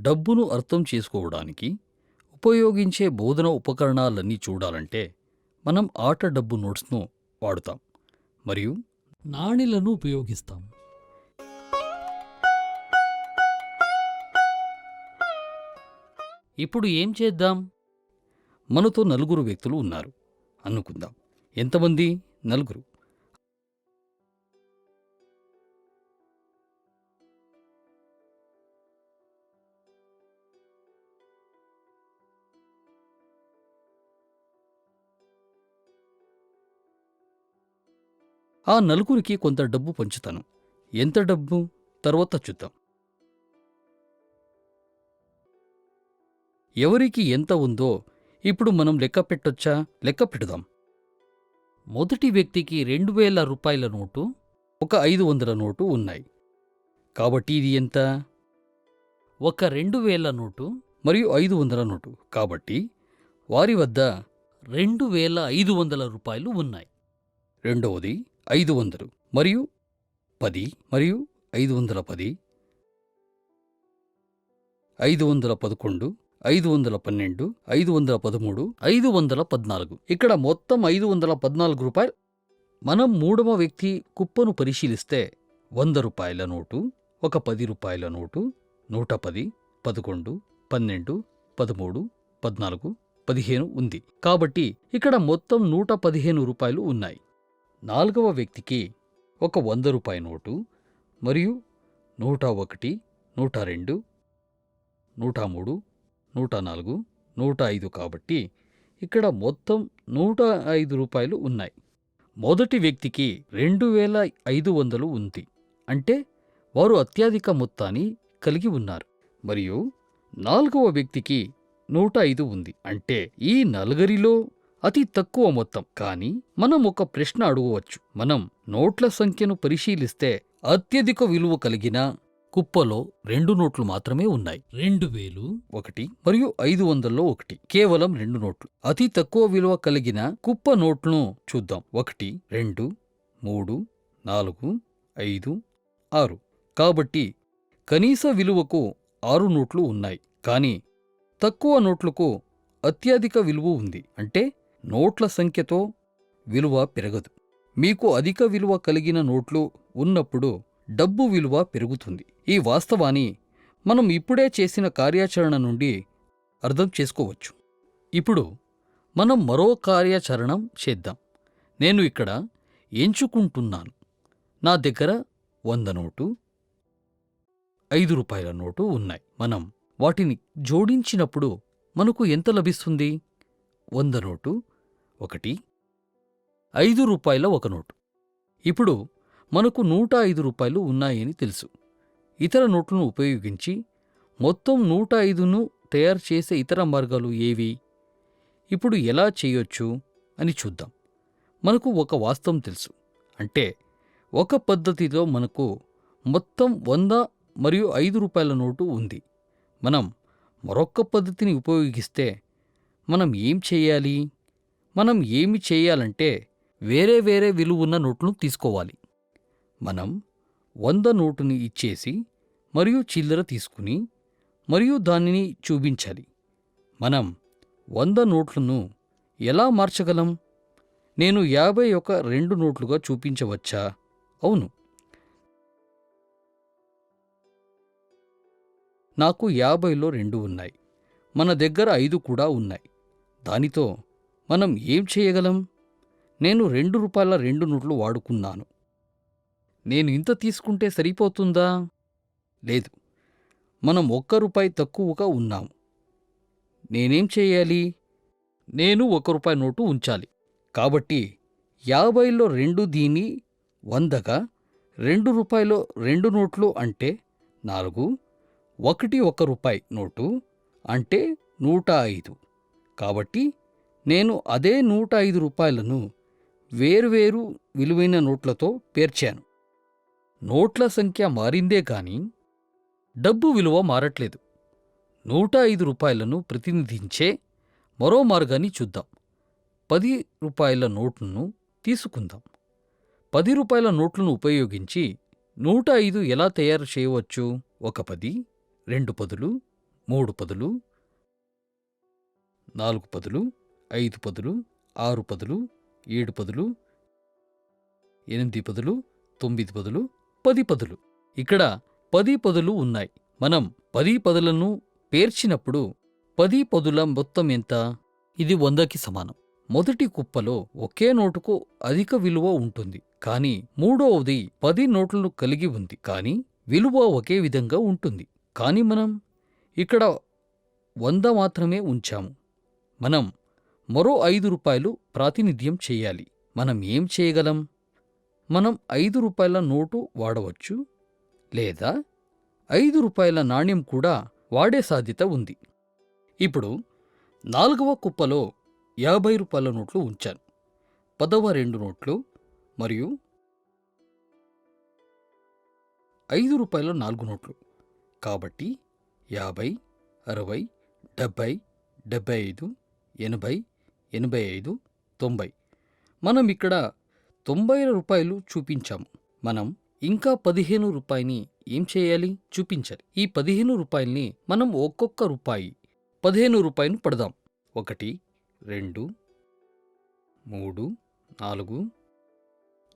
డబ్బును అర్థం చేసుకోవడానికి ఉపయోగించే బోధన ఉపకరణాలన్నీ చూడాలంటే మనం ఆట డబ్బు నోట్స్ను వాడుతాం మరియు నాణేలను ఉపయోగిస్తాం. ఇప్పుడు ఏం చేద్దాం? మనతో నలుగురు వ్యక్తులు ఉన్నారు అనుకుందాం. ఎంతమంది? నలుగురు. ఆ నలుగురికి కొంత డబ్బు పంచుతాను. ఎంత డబ్బు? తర్వాత చూద్దాం. ఎవరికి ఎంత ఉందో ఇప్పుడు మనం లెక్క పెట్టొచ్చా? లెక్క పెడదాం. మొదటి వ్యక్తికి 2000 రూపాయల నోటు, ఒక 500 నోటు ఉన్నాయి. కాబట్టి ఇది ఎంత? ఒక 2000 నోటు మరియు 500 నోటు. కాబట్టి వారి వద్ద 2500 రూపాయలు ఉన్నాయి. రెండవది 500 మరియు 10 మరియు 510, 511, 512, 513, 514. ఇక్కడ మొత్తం 514 రూపాయలు. మనం మూడవ వ్యక్తి కుప్పను పరిశీలిస్తే 100 రూపాయల నోటు, ఒక 10 రూపాయల నోటు, 110, 11, 12, 13, 14, 15 ఉంది. కాబట్టి ఇక్కడ మొత్తం 115 రూపాయలు ఉన్నాయి. నాలుగవ వ్యక్తికి ఒక 100 రూపాయల నోటు మరియు 101, 102, 103, 104, 105. కాబట్టి ఇక్కడ మొత్తం 105 రూపాయలు ఉన్నాయి. మొదటి వ్యక్తికి 2500 ఉంది. అంటే వారు అత్యధిక మొత్తాన్ని కలిగి ఉన్నారు. మరియు నాలుగవ వ్యక్తికి 105 ఉంది. అంటే ఈ నలుగురిలో అతి తక్కువ మొత్తం. కానీ మనం ఒక ప్రశ్న అడగవచ్చు. మనం నోట్ల సంఖ్యను పరిశీలిస్తే అత్యధిక విలువ కలిగిన కుప్పలో 2 నోట్లు మాత్రమే ఉన్నాయి. 2000 ఒకటి మరియు 500లో ఒకటి. కేవలం 2 నోట్లు. అతి తక్కువ విలువ కలిగిన కుప్ప నోట్లను చూద్దాం. 1, 2, 3, 4, 5, 6. కాబట్టి కనీస విలువకు 6 నోట్లు ఉన్నాయి. కానీ తక్కువ నోట్లకు అత్యధిక విలువ ఉంది. అంటే నోట్ల సంఖ్యతో విలువ పెరగదు. మీకు అధిక విలువ కలిగిన నోట్లు ఉన్నప్పుడు డబ్బు విలువ పెరుగుతుంది. ఈ వాస్తవాన్ని మనం ఇప్పుడే చేసిన కార్యాచరణ నుండి అర్థం చేసుకోవచ్చు. ఇప్పుడు మనం మరో కార్యాచరణం చేద్దాం. నేను ఇక్కడ ఎంచుకుంటున్నాను. నా దగ్గర 100 నోటు, 5 రూపాయల నోటు ఉన్నాయి. మనం వాటిని జోడించినప్పుడు మనకు ఎంత లభిస్తుంది? 100 నోటు, 1, 5 రూపాయల ఒక నోటు. ఇప్పుడు మనకు 105 రూపాయలు ఉన్నాయని తెలుసు. ఇతర నోట్లను ఉపయోగించి మొత్తం 105ను తయారు చేసే ఇతర మార్గాలు ఏవి? ఇప్పుడు ఎలా చేయొచ్చు అని చూద్దాం. మనకు ఒక వాస్తవం తెలుసు. అంటే ఒక పద్ధతిలో మనకు మొత్తం 100 మరియు 5 రూపాయల నోటు ఉంది. మనం మరొక పద్ధతిని ఉపయోగిస్తే మనం ఏం చేయాలి? మనం ఏమి చేయాలంటే వేరే వేరే విలువున్న నోట్లను తీసుకోవాలి. మనం 100 నోటుని ఇచ్చేసి మరియు చిల్లర తీసుకుని మరియు దానిని చూపించాలి. మనం 100 నోట్లను ఎలా మార్చగలం? నేను 51 2 నోట్లుగా చూపించవచ్చా? అవును. నాకు 50లో 2 ఉన్నాయి. మన దగ్గర 5 కూడా ఉన్నాయి. దానితో మనం ఏం చేయగలం? నేను 2 రూపాయల 2 నోట్లు వాడుకున్నాను. నేను ఇంత తీసుకుంటే సరిపోతుందా? లేదు. మనం 1 రూపాయి తక్కువగా ఉన్నాము. నేనేం చేయాలి? నేను 1 రూపాయి నోటు ఉంచాలి. కాబట్టి 50లో 2 దీని 100గా 2 రూపాయలు 2 నోట్లు అంటే 4, 1 రూపాయి నోటు అంటే 105. కాబట్టి నేను అదే 105 రూపాయలను వేర్వేరు విలువైన నోట్లతో పేర్చాను. నోట్ల సంఖ్య మారిందే కానీ డబ్బు విలువ మారట్లేదు. 105 రూపాయలను ప్రతినిధించే మరో మార్గాన్ని చూద్దాం. 10 రూపాయల నోట్లను తీసుకుందాం. 10 రూపాయల నోట్లను ఉపయోగించి 105 ఎలా తయారు చేయవచ్చు? ఒక 10, 2 10లు, 3 పదులు, 4 పదులు, 5 పదులు, 6 పదులు, 7 పదులు, 8 పదులు, 9 పదులు, 10 పదులు. ఇక్కడ 10 పదులు ఉన్నాయి. మనం 10 పదులను పేర్చినప్పుడు 10 పదుల మొత్తం ఎంత? ఇది 100కి సమానం. మొదటి కుప్పలో ఒకే నోటుకు అధిక విలువ ఉంటుంది, కానీ మూడవది 10 నోట్లను కలిగి ఉంది, కానీ విలువ ఒకే విధంగా ఉంటుంది. కానీ మనం ఇక్కడ 100 మాత్రమే ఉంచాము. మనం మరో 5 రూపాయలు ప్రాతినిధ్యం చేయాలి. మనం ఏం చేయగలం? మనం 5 రూపాయల నోటు వాడవచ్చు, లేదా 5 రూపాయల నాణ్యం కూడా వాడే సాధ్యత ఉంది. ఇప్పుడు 4వ కుప్పలో 50 రూపాయల నోట్లు ఉంచాను. 10వ 2 నోట్లు మరియు 5 రూపాయల 4 నోట్లు. కాబట్టి 50, 60, 70, 75, 80, 85, 90. మనం ఇక్కడ 90 రూపాయలు చూపించాము. మనం ఇంకా 15 రూపాయని ఏం చేయాలి? చూపించాలి. ఈ 15 రూపాయల్ని మనం ఒక్కొక్క రూపాయి 15 రూపాయలు పడదాం. 1, 2, 3, 4,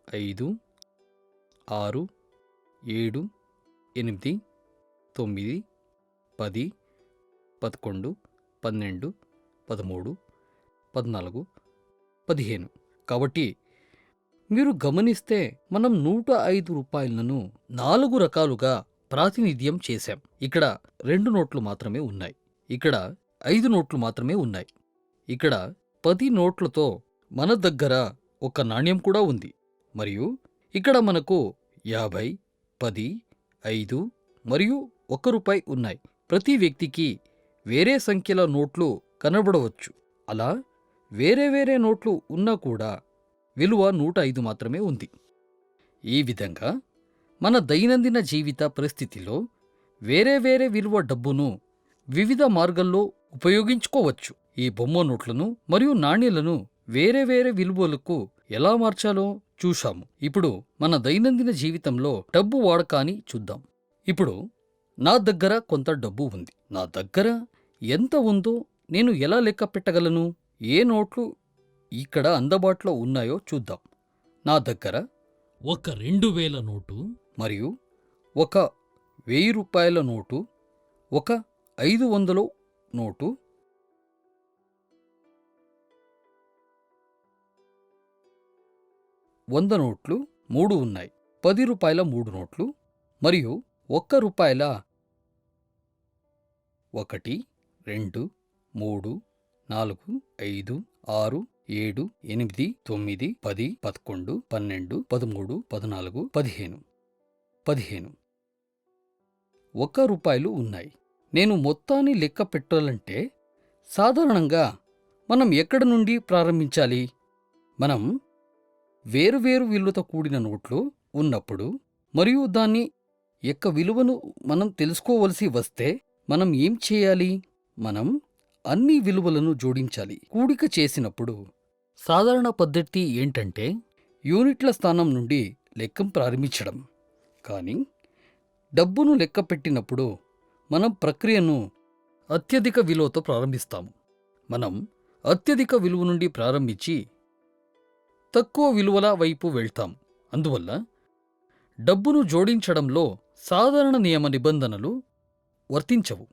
5, 6, 7, 8, 9, 10, 11, 12, 13, 14, 15. కాబట్టి మీరు గమనిస్తే మనం 105 రూపాయలను 4 రకాలుగా ప్రాతినిధ్యం చేశాం. ఇక్కడ 2 నోట్లు మాత్రమే ఉన్నాయి. ఇక్కడ 5 నోట్లు మాత్రమే ఉన్నాయి. ఇక్కడ 10 నోట్లతో మన దగ్గర ఒక నాణ్యం కూడా ఉంది. మరియు ఇక్కడ మనకు 50, 10, 5 మరియు 1 రూపాయి ఉన్నాయి. ప్రతి వ్యక్తికి వేరే సంఖ్యల నోట్లు కనబడవచ్చు. అలా వేరే వేరే నోట్లు ఉన్నా కూడా విలువ 105 మాత్రమే ఉంది. ఈ విధంగా మన దైనందిన జీవిత పరిస్థితిలో వేరే వేరే విలువ డబ్బును వివిధ మార్గాల్లో ఉపయోగించుకోవచ్చు. ఈ బొమ్మ నోట్లను మరియు నాణ్యాలను వేరే వేరే విలువలకు ఎలా మార్చాలో చూశాము. ఇప్పుడు మన దైనందిన జీవితంలో డబ్బు వాడకాన్ని చూద్దాం. ఇప్పుడు నా దగ్గర కొంత డబ్బు ఉంది. నా దగ్గర ఎంత ఉందో నేను ఎలా లెక్క పెట్టగలను? ఏ నోట్లు ఇక్కడ అందుబాటులో ఉన్నాయో చూద్దాం. నా దగ్గర ఒక 2000 నోటు మరియు ఒక 1000 రూపాయల నోటు, ఒక 500 నోటు, 100 నోట్లు 3 ఉన్నాయి. 10 రూపాయల 3 నోట్లు మరియు 1 రూపాయల 1, 2, 3, 4, 5, 6, 7, 8, 9, 10, 11, 12, 13, 14, 15. 1 రూపాయలు ఉన్నాయి. నేను మొత్తాన్ని లెక్క పెట్టాలంటే సాధారణంగా మనం ఎక్కడి నుండి ప్రారంభించాలి? మనం వేరువేరు విలువతో కూడిన నోట్లు ఉన్నప్పుడు మరియు దాని యొక్క విలువను మనం తెలుసుకోవలసి వస్తే మనం ఏం చేయాలి? మనం అన్ని విలువలను జోడించాలి. కూడిక చేసినప్పుడు సాధారణ పద్ధతి ఏంటంటే యూనిట్ల స్థానం నుండి లెక్కం ప్రారంభించడం. కానీ డబ్బును లెక్క పెట్టినప్పుడు మనం ప్రక్రియను అత్యధిక విలువతో ప్రారంభిస్తాము. మనం అత్యధిక విలువ నుండి ప్రారంభించి తక్కువ విలువల వైపు వెళ్తాం. అందువల్ల డబ్బును జోడించడంలో సాధారణ నియమ నిబంధనలు వర్తించవు.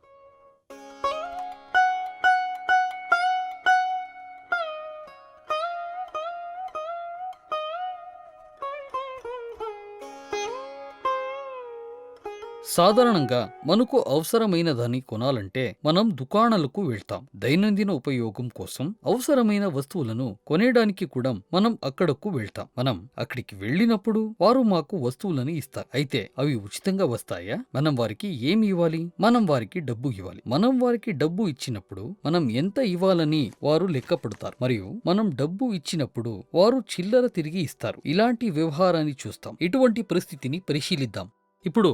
సాధారణంగా మనకు అవసరమైన దాన్ని కొనాలంటే మనం దుకాణాలకు వెళ్తాం. దైనందిన ఉపయోగం కోసం అవసరమైన వస్తువులను కొనేయడానికి కూడా మనం అక్కడకు వెళ్తాం. మనం అక్కడికి వెళ్ళినప్పుడు వారు మాకు వస్తువులను ఇస్తారు. అయితే అవి ఉచితంగా వస్తాయా? మనం వారికి ఏమి ఇవ్వాలి? మనం వారికి డబ్బు ఇవ్వాలి. మనం వారికి డబ్బు ఇచ్చినప్పుడు మనం ఎంత ఇవ్వాలని వారు లెక్క పెడతారు మరియు మనం డబ్బు ఇచ్చినప్పుడు వారు చిల్లర తిరిగి ఇస్తారు. ఇలాంటి వ్యవహారాన్ని చూస్తాం. ఇటువంటి పరిస్థితిని పరిశీలిద్దాం. ఇప్పుడు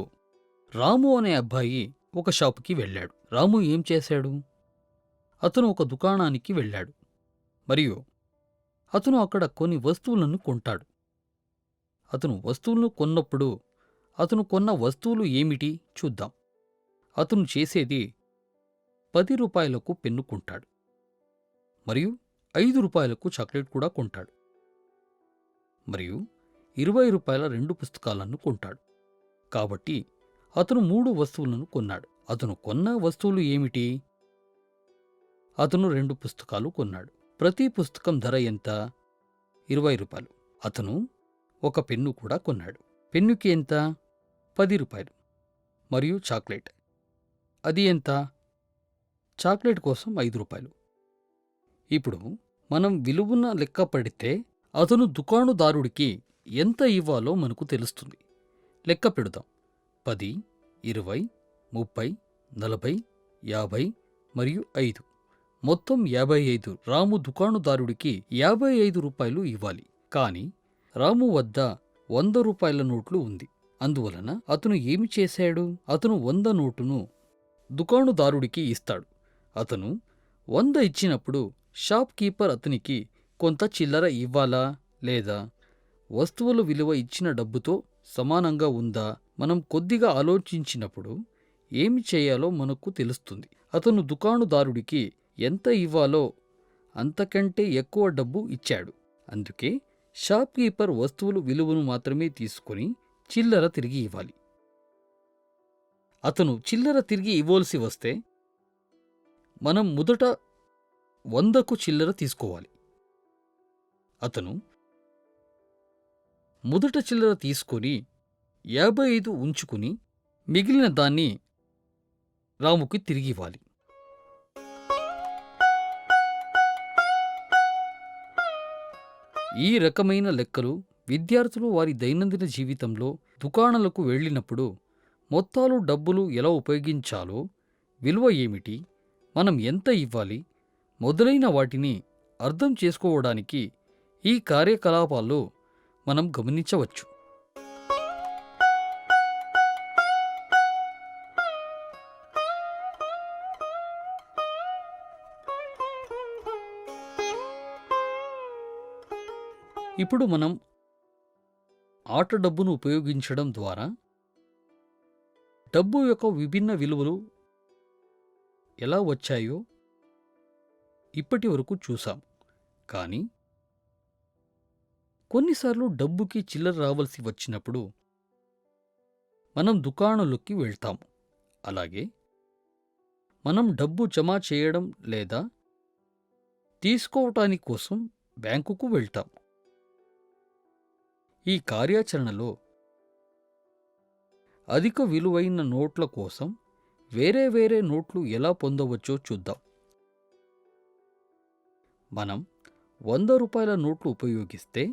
రాము అనే అబ్బాయి ఒక షాపుకి వెళ్ళాడు. రాము ఏం చేశాడు? అతను ఒక దుకాణానికి వెళ్ళాడు మరియు అతను అక్కడ కొన్ని వస్తువులను కొంటాడు. అతను వస్తువులను కొన్నప్పుడు అతను కొన్న వస్తువులు ఏమిటి చూద్దాం. అతను చేసేది రూ. 10 పెన్ను కొంటాడు. మరియు రూ. 5 చాక్లెట్ కూడా కొంటాడు. మరియు రూ. 20 2 పుస్తకాలను కొంటాడు. కాబట్టి అతను 3 వస్తువులను కొన్నాడు. అతను కొన్న వస్తువులు ఏమిటి? అతను 2 పుస్తకాలు కొన్నాడు. ప్రతి పుస్తకం ధర ఎంత? రూ. 20. అతను ఒక పెన్ను కూడా కొన్నాడు. పెన్నుకి ఎంత? రూ. 10. మరియు చాక్లెట్, అది ఎంత? చాక్లెట్ కోసం రూ. 5. ఇప్పుడు మనం విలువన లెక్క పెడితే అతను దుకాణదారుడికి ఎంత ఇవ్వాలో మనకు తెలుస్తుంది. లెక్క పెడదాం. 10, 20, 30, 40, 50 మరియు 5. మొత్తం 55. రాము దుకాణదారుడికి రూ. 55 ఇవ్వాలి. కాని రాము వద్ద రూ. 100 నోట్లు ఉంది. అందువలన అతను ఏమి చేశాడు? అతను 100 నోటును దుకాణదారుడికి ఇస్తాడు. అతను 100 ఇచ్చినప్పుడు షాప్ కీపర్ అతనికి కొంత చిల్లర ఇవ్వాలా లేదా? వస్తువుల విలువ ఇచ్చిన డబ్బుతో సమానంగా ఉందా? మనం కొద్దిగా ఆలోచించినప్పుడు ఏమి చేయాలో మనకు తెలుస్తుంది. అతను దుకాణదారుడికి ఎంత ఇవ్వాలో అంతకంటే ఎక్కువ డబ్బు ఇచ్చాడు. అందుకే షాప్ కీపర్ వస్తువుల విలువను మాత్రమే తీసుకొని చిల్లర తిరిగి ఇవ్వాలి. అతను చిల్లర తిరిగి ఇవ్వాల్సి వస్తే మనం మొదట 100కు చిల్లర తీసుకోవాలి. అతను మొదట చిల్లర తీసుకొని 55 ఉంచుకుని మిగిలిన దాన్ని రాముకి తిరిగి ఇవ్వాలి. ఈ రకమైన లెక్కలు విద్యార్థులు వారి దైనందిన జీవితంలో దుకాణాలకు వెళ్ళినప్పుడు మొత్తాలు, డబ్బులు ఎలా ఉపయోగించాలో, విలువ ఏమిటి, మనం ఎంత ఇవ్వాలి మొదలైన వాటిని అర్థం చేసుకోవడానికి ఈ కార్యకలాపాల్లో మనం గమనించవచ్చు. ఇప్పుడు మనం ఆట డబ్బును ఉపయోగించడం ద్వారా డబ్బు యొక్క విభిన్న విలువలు ఎలా వచ్చాయో ఇప్పటి వరకు చూసాం. కానీ కొన్నిసార్లు డబ్బుకి చిల్లర రావాల్సి వచ్చినప్పుడు మనం దుకాణంలోకి వెళ్తాము. అలాగే మనం డబ్బు జమ చేయడం లేదా తీసుకోవటాని కోసం బ్యాంకుకు వెళ్తాం. ఈ కార్యాచరణలో అధిక విలువైన నోట్ల కోసం వేరే వేరే నోట్లు ఎలా పొందవచ్చో చూద్దాం. మనం రూ. 100 నోట్లు ఉపయోగిస్తే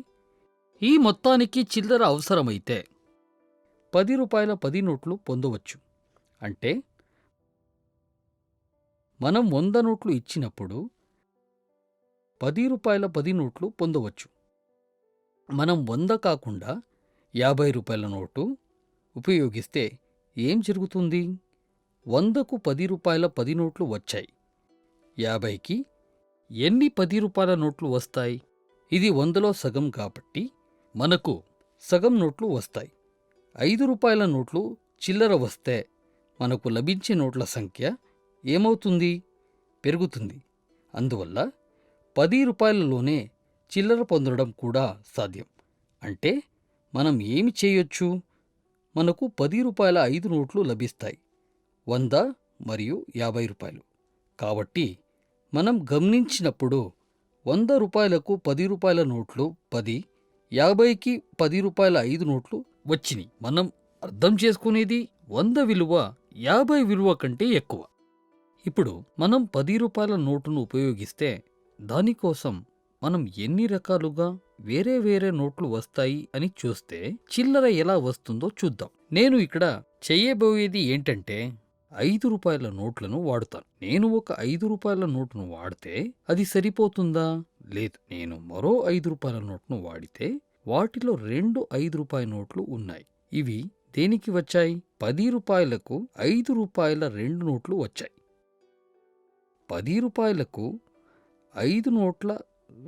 ఈ మొత్తానికి చిల్లర అవసరమైతే రూ. 10 నోట్లు పొందవచ్చు. అంటే మనం 100 నోట్లు ఇచ్చినప్పుడు రూ. 10 నోట్లు పొందవచ్చు. మనం 100 కాకుండా రూ. 50 నోటు ఉపయోగిస్తే ఏం జరుగుతుంది? 100కు రూ. 10 నోట్లు వచ్చాయి. 50కి ఎన్ని రూ. 10 నోట్లు వస్తాయి? ఇది 100లో సగం కాబట్టి మనకు సగం నోట్లు వస్తాయి. రూ. 5 నోట్లు చిల్లర వస్తే మనకు లభించే నోట్ల సంఖ్య ఏమవుతుంది? పెరుగుతుంది. అందువల్ల రూ. 10లోనే చిల్లర పొందడం కూడా సాధ్యం. అంటే మనం ఏమి చేయొచ్చు? మనకు రూ. 10 5 నోట్లు లభిస్తాయి. 100 మరియు రూ. 50. కాబట్టి మనం గమనించినప్పుడు రూ. 100కు రూ. 10 నోట్లు 10, 50కి రూ. 5 నోట్లు వచ్చినాయి. మనం అర్థం చేసుకునేది 100 విలువ 50 విలువ కంటే ఎక్కువ. ఇప్పుడు మనం రూ. 10 నోటును ఉపయోగిస్తే దానికోసం మనం ఎన్ని రకాలుగా వేరే వేరే నోట్లు వస్తాయి అని చూస్తే చిల్లర ఎలా వస్తుందో చూద్దాం. నేను ఇక్కడ చెయ్యబోయేది ఏంటంటే రూ. 5 నోట్లను వాడుతాను. నేను ఒక రూ. 5 నోటును వాడితే అది సరిపోతుందా? లేదు. నేను మరో రూ. 5 నోట్ను వాడితే వాటిలో 2 రూ. 5 నోట్లు ఉన్నాయి. ఇవి దేనికి వచ్చాయి? రూ. 10కు రూ. 5 నోట్లు వచ్చాయి. రూ. 10కు 5 నోట్ల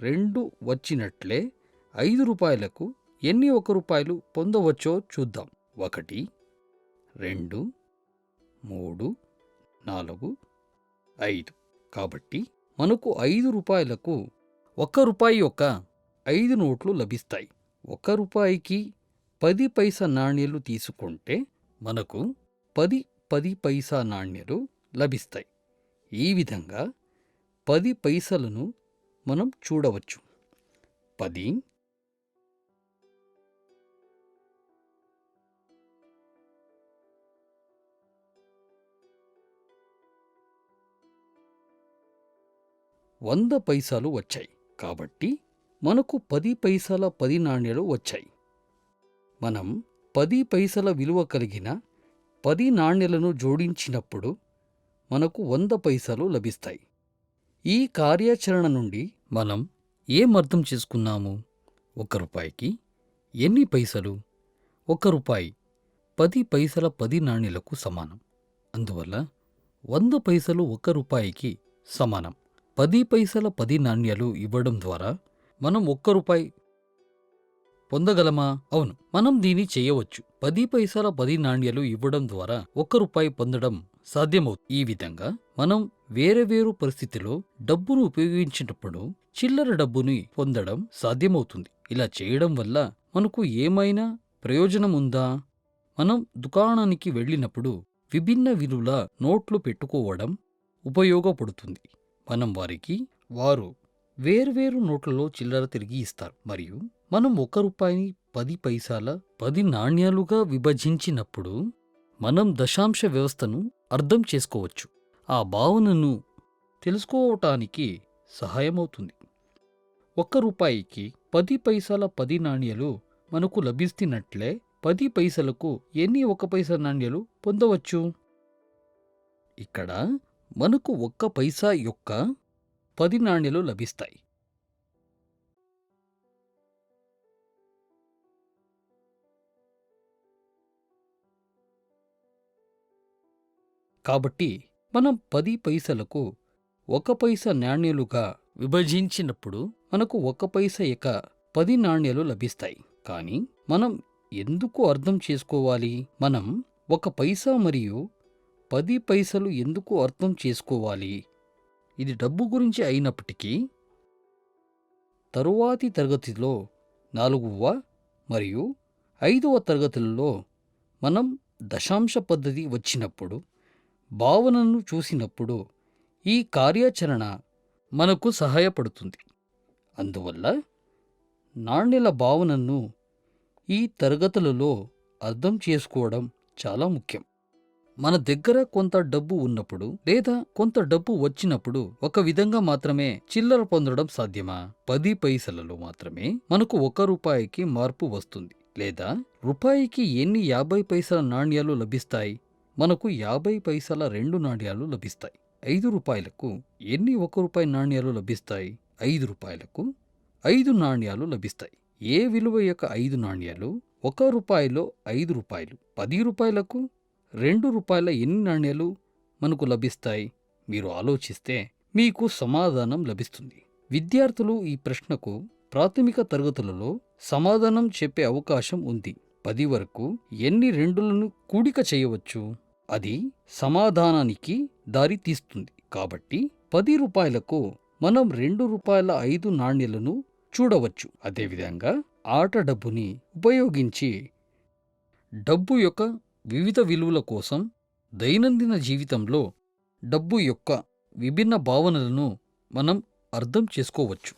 2 వచ్చినట్లే రూ. 5కు ఎన్ని రూపాయలు పొందవచ్చో చూద్దాం. 1, 2, 3, 4, 5. కాబట్టి మనకు 5 రూపాయలకు 1 రూపాయి యొక్క 5 నోట్లు లభిస్తాయి. 1 రూపాయికి 10 పైసా నాణ్యాలు తీసుకుంటే మనకు 10 పైసా నాణ్యాలు లభిస్తాయి. ఈ విధంగా 10 పైసలను మనం చూడవచ్చు. 10, 100 పైసలు వచ్చాయి. కాబట్టి మనకు 10 పైసల 10 నాణ్యాలు వచ్చాయి. మనం 10 పైసల విలువ కలిగిన 10 నాణ్యాలను జోడించినప్పుడు మనకు 100 పైసలు లభిస్తాయి. ఈ కార్యాచరణ నుండి మనం ఏం అర్థం చేసుకున్నాము? 1 రూపాయికి ఎన్ని పైసలు? 1 రూపాయి 10 పైసల 10 నాణ్యాలకు సమానం. అందువల్ల 100 పైసలు 1 రూపాయికి సమానం. 10 పైసల 10 నాణ్యాలు ఇవ్వడం ద్వారా మనం 1 రూపాయి పొందగలమా? అవును, మనం దీన్ని చేయవచ్చు. 10 పైసల 10 నాణ్యాలు ఇవ్వడం ద్వారా 1 రూపాయి పొందడం సాధ్యమవుతుంది. ఈ విధంగా మనం వేరు పరిస్థితిలో డబ్బును ఉపయోగించినప్పుడు చిల్లర డబ్బుని పొందడం సాధ్యమవుతుంది. ఇలా చేయడం వల్ల మనకు ఏమైనా ప్రయోజనం ఉందా? మనం దుకాణానికి వెళ్ళినప్పుడు విభిన్న విలువల నోట్లు పెట్టుకోవడం ఉపయోగపడుతుంది. మనం వారు వేర్వేరు నోట్లలో చిల్లర తిరిగి ఇస్తారు. మరియు మనం 1 రూపాయిని 10 పైసల 10 నాణ్యాలుగా విభజించినప్పుడు మనం దశాంశ వ్యవస్థను అర్థం చేసుకోవచ్చు. ఆ భావనను తెలుసుకోవటానికి సహాయమవుతుంది. 1 రూపాయికి 10 పైసల 10 నాణ్యాలు మనకు లభిస్తున్నట్లే 10 పైసలకు ఎన్ని 1 పైసా నాణ్యాలు పొందవచ్చు? ఇక్కడ మనకు 1 పైసా యొక్క 10 నాణ్యాలు లభిస్తాయి. కాబట్టి మనం 10 పైసలకు 1 పైసా నాణ్యాలుగా విభజించినప్పుడు మనకు 1 పైసా యొక్క 10 నాణ్యాలు లభిస్తాయి. కానీ మనం ఎందుకు అర్థం చేసుకోవాలి? మనం 1 పైసా మరియు 10 పైసలు ఎందుకు అర్థం చేసుకోవాలి? ఇది డబ్బు గురించి అయినప్పటికీ తరువాతి తరగతిలో 4వ మరియు 5వ తరగతులలో మనం దశాంశ పద్ధతి వచ్చినప్పుడు భావనను చూసినప్పుడు ఈ కార్యాచరణ మనకు సహాయపడుతుంది. అందువల్ల నాణ్యాల భావనను ఈ తరగతులలో అర్థం చేసుకోవడం చాలా ముఖ్యం. మన దగ్గర కొంత డబ్బు ఉన్నప్పుడు లేదా కొంత డబ్బు వచ్చినప్పుడు ఒక విధంగా మాత్రమే చిల్లర పొందడం సాధ్యమా? 10 పైసలలో మాత్రమే మనకు 1 రూపాయికి మార్పు వస్తుంది. లేదా రూపాయికి ఎన్ని 50 పైసల నాణ్యాలు లభిస్తాయి? మనకు 50 పైసల 2 నాణ్యాలు లభిస్తాయి. 5 రూపాయలకు ఎన్ని 1 రూపాయి నాణ్యాలు లభిస్తాయి? 5 రూపాయలకు 5 నాణ్యాలు లభిస్తాయి. ఏ విలువ యొక్క 5 నాణ్యాలు? 1 రూపాయిలో 5 రూపాయలు. 10 రూపాయలకు 2 రూపాయల ఎన్ని నాణ్యాలు మనకు లభిస్తాయి? మీరు ఆలోచిస్తే మీకు సమాధానం లభిస్తుంది. విద్యార్థులు ఈ ప్రశ్నకు ప్రాథమిక తరగతులలో సమాధానం చెప్పే అవకాశం ఉంది. 10 వరకు ఎన్ని 2లను కూడిక చేయవచ్చు? అది సమాధానానికి దారి తీస్తుంది. కాబట్టి 10 రూపాయలకు మనం 2 రూపాయల 5 నాణ్యాలను చూడవచ్చు. అదేవిధంగా ఆట డబ్బుని ఉపయోగించి డబ్బు యొక్క వివిధ విలువల కోసం దైనందిన జీవితంలో డబ్బు యొక్క విభిన్న భావనలను మనం అర్థం చేసుకోవచ్చు.